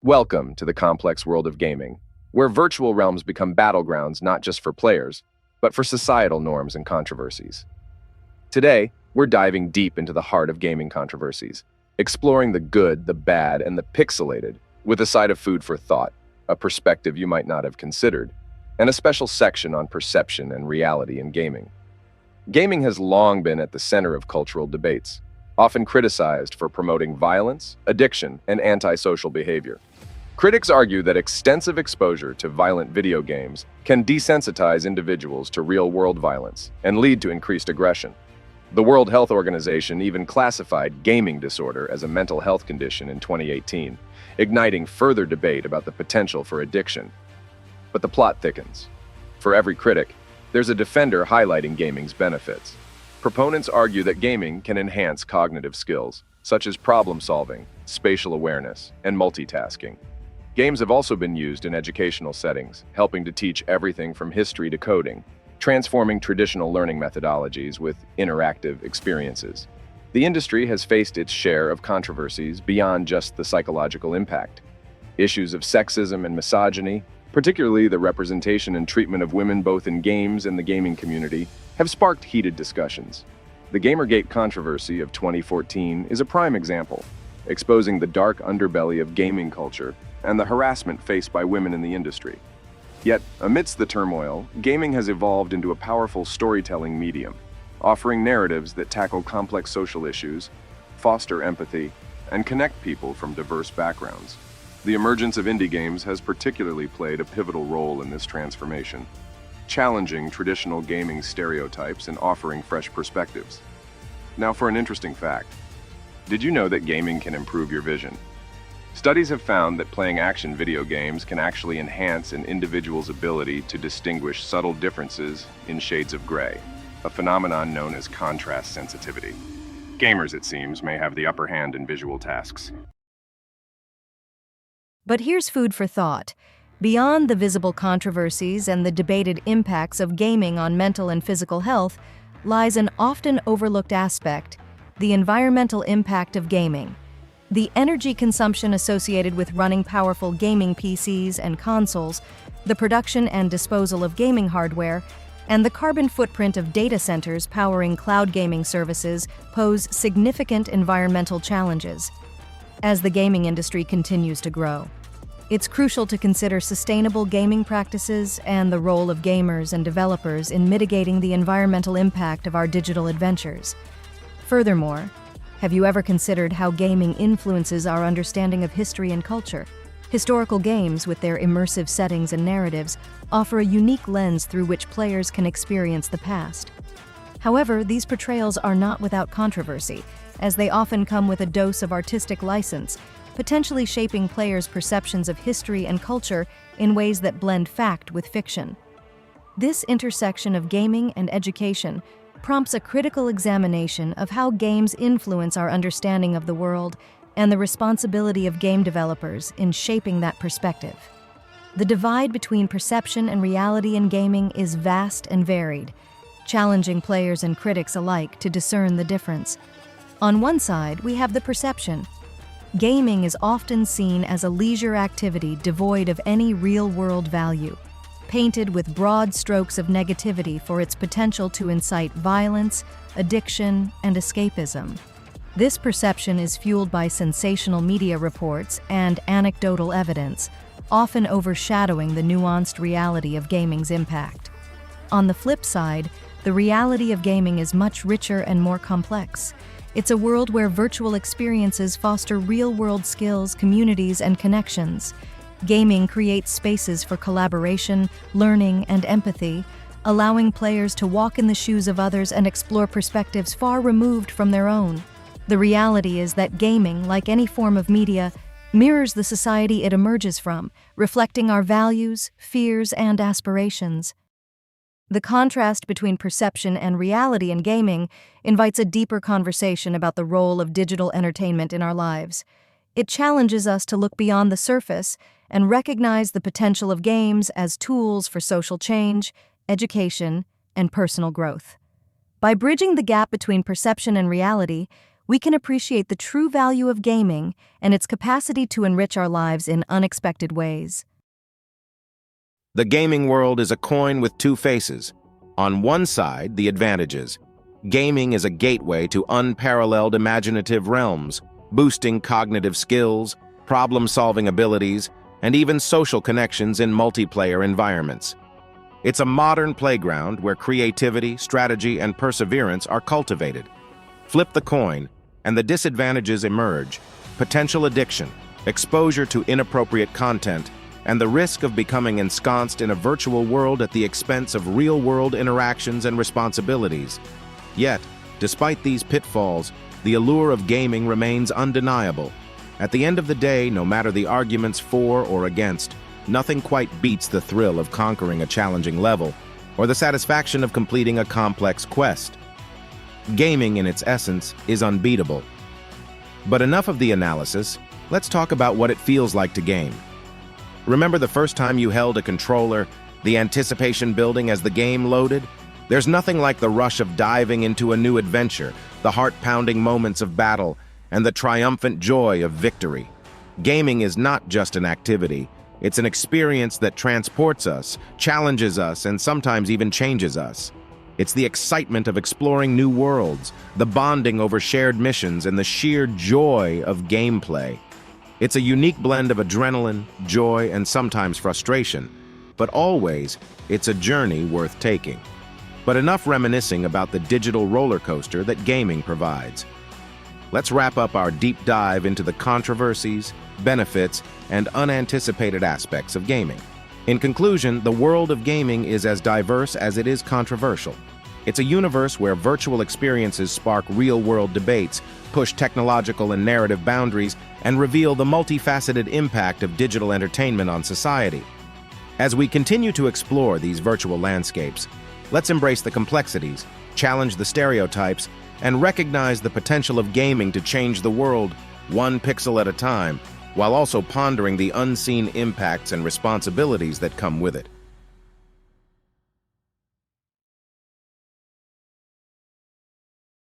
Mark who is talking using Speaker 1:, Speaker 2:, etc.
Speaker 1: Welcome to the complex world of gaming, where virtual realms become battlegrounds not just for players, but for societal norms and controversies. Today, we're diving deep into the heart of gaming controversies, exploring the good, the bad, and the pixelated, with a side of food for thought, a perspective you might not have considered, and a special section on perception and reality in gaming. Gaming has long been at the center of cultural debates, often criticized for promoting violence, addiction, and antisocial behavior. Critics argue that extensive exposure to violent video games can desensitize individuals to real-world violence and lead to increased aggression. The World Health Organization even classified gaming disorder as a mental health condition in 2018, igniting further debate about the potential for addiction. But the plot thickens. For every critic, there's a defender highlighting gaming's benefits. Proponents argue that gaming can enhance cognitive skills, such as problem-solving, spatial awareness, and multitasking. Games have also been used in educational settings, helping to teach everything from history to coding, transforming traditional learning methodologies with interactive experiences. The industry has faced its share of controversies beyond just the psychological impact. Issues of sexism and misogyny, particularly the representation and treatment of women both in games and the gaming community, have sparked heated discussions. The Gamergate controversy of 2014 is a prime example, exposing the dark underbelly of gaming culture and the harassment faced by women in the industry. Yet, amidst the turmoil, gaming has evolved into a powerful storytelling medium, offering narratives that tackle complex social issues, foster empathy, and connect people from diverse backgrounds. The emergence of indie games has particularly played a pivotal role in this transformation, challenging traditional gaming stereotypes and offering fresh perspectives. Now for an interesting fact. Did you know that gaming can improve your vision? Studies have found that playing action video games can actually enhance an individual's ability to distinguish subtle differences in shades of gray, a phenomenon known as contrast sensitivity. Gamers, it seems, may have the upper hand in visual tasks.
Speaker 2: But here's food for thought. Beyond the visible controversies and the debated impacts of gaming on mental and physical health lies an often overlooked aspect: the environmental impact of gaming. The energy consumption associated with running powerful gaming PCs and consoles, the production and disposal of gaming hardware, and the carbon footprint of data centers powering cloud gaming services pose significant environmental challenges. As the gaming industry continues to grow, it's crucial to consider sustainable gaming practices and the role of gamers and developers in mitigating the environmental impact of our digital adventures. Furthermore, have you ever considered how gaming influences our understanding of history and culture? Historical games, with their immersive settings and narratives, offer a unique lens through which players can experience the past. However, these portrayals are not without controversy, as they often come with a dose of artistic license, potentially shaping players' perceptions of history and culture in ways that blend fact with fiction. This intersection of gaming and education prompts a critical examination of how games influence our understanding of the world and the responsibility of game developers in shaping that perspective. The divide between perception and reality in gaming is vast and varied, challenging players and critics alike to discern the difference. On one side, we have the perception. Gaming is often seen as a leisure activity devoid of any real-world value, painted with broad strokes of negativity for its potential to incite violence, addiction, and escapism. This perception is fueled by sensational media reports and anecdotal evidence, often overshadowing the nuanced reality of gaming's impact. On the flip side, the reality of gaming is much richer and more complex. It's a world where virtual experiences foster real-world skills, communities, and connections. Gaming creates spaces for collaboration, learning, and empathy, allowing players to walk in the shoes of others and explore perspectives far removed from their own. The reality is that gaming, like any form of media, mirrors the society it emerges from, reflecting our values, fears, and aspirations. The contrast between perception and reality in gaming invites a deeper conversation about the role of digital entertainment in our lives. It challenges us to look beyond the surface and recognize the potential of games as tools for social change, education, and personal growth. By bridging the gap between perception and reality, we can appreciate the true value of gaming and its capacity to enrich our lives in unexpected ways.
Speaker 3: The gaming world is a coin with two faces. On one side, the advantages. Gaming is a gateway to unparalleled imaginative realms, boosting cognitive skills, problem-solving abilities, and even social connections in multiplayer environments. It's a modern playground where creativity, strategy, and perseverance are cultivated. Flip the coin, and the disadvantages emerge: potential addiction, exposure to inappropriate content, and the risk of becoming ensconced in a virtual world at the expense of real-world interactions and responsibilities. Yet, despite these pitfalls, the allure of gaming remains undeniable. At the end of the day, no matter the arguments for or against, nothing quite beats the thrill of conquering a challenging level or the satisfaction of completing a complex quest. Gaming, in its essence, is unbeatable. But enough of the analysis, let's talk about what it feels like to game. Remember the first time you held a controller, the anticipation building as the game loaded? There's nothing like the rush of diving into a new adventure, the heart-pounding moments of battle, and the triumphant joy of victory. Gaming is not just an activity. It's an experience that transports us, challenges us, and sometimes even changes us. It's the excitement of exploring new worlds, the bonding over shared missions, and the sheer joy of gameplay. It's a unique blend of adrenaline, joy, and sometimes frustration, but always, it's a journey worth taking. But enough reminiscing about the digital roller coaster that gaming provides. Let's wrap up our deep dive into the controversies, benefits, and unanticipated aspects of gaming. In conclusion, the world of gaming is as diverse as it is controversial. It's a universe where virtual experiences spark real-world debates, push technological and narrative boundaries, and reveal the multifaceted impact of digital entertainment on society. As we continue to explore these virtual landscapes, let's embrace the complexities, challenge the stereotypes, and recognize the potential of gaming to change the world one pixel at a time, while also pondering the unseen impacts and responsibilities that come with it.